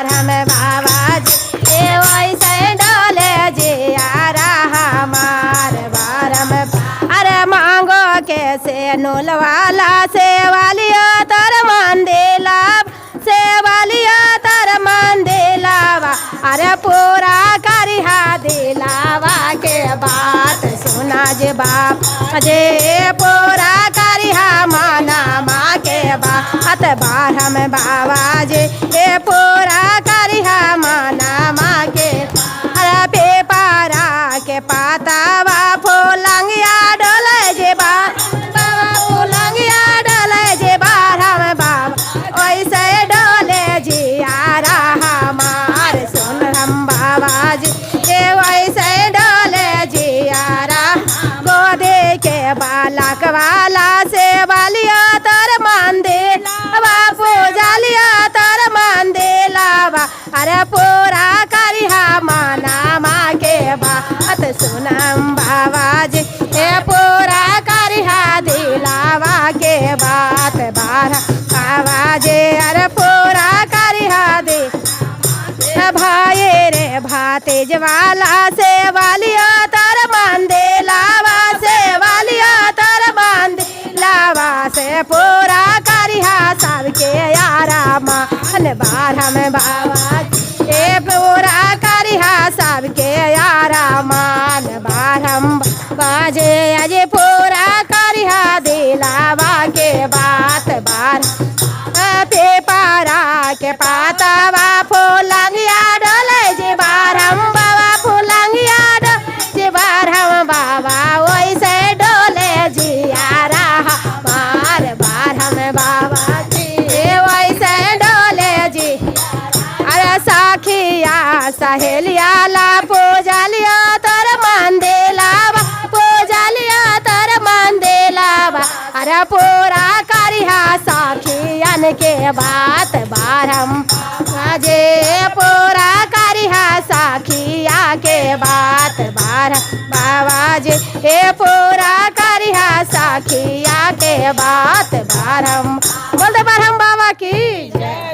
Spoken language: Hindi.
बारह में बाबा जी ए वैसे डोले जियारा हमार बारह में। अरे मांगो के से नूल वाला से वालिया तर मंदिला से वालिया तर मंदिलावा। अरे पूरा करिहा दिलावा के बात सुना जे बाप जे पूरा करिहा माना माँ के बात बारह में बाबा जी ए पूरा करिहा माना माँ के। अरे पेपारा के पातावा फूलंगिया डोले जे बाबा फूलंगिया डोले जे बारह में बाबा वैसे डोले जियारा हमार सुन हम बाबा जी ए वैसे डोले जियारा। गोदे के बालक वाला से वालिया तर मंदिलावा पूजा लिया तर मंदिलावा। अरे पूरा करिहा माना माँ के बात सुनम बाबा जी ए पूरा करिहा दिलावा के बात बारह बाबा जी। अरे पूरा करिहा दे भाई रे भातेज वाला से वालिया तर मंदिलावा से वालिया तर मंदिलावा से पूरा करिहा सबके यारा मान बारह में बाबा ए पूरा करिहा सबके यारा मान बारह बाजे अजे पूरा करिहा दिलावा के बात बारह। पेपारा के पातावा फूलंगिया डोले जे बारह बाबा फूलंगिया डोले बारह बाबा वैसे डोले जियारा हमार बारह में बाबा जी वैसे डोले जी। अरे साखिया सहेलिया ला पूजा लिया तर मंदिलावा पूजा लिया तर मंदिलावा। अरे पूरा करिहा साखियन के बात बारह जे पूरा करिहा साखिया के बात बारह बाबा जी ए पूरा करिहा साखिया के बात बारह। बोलते बारह बाबा की जय।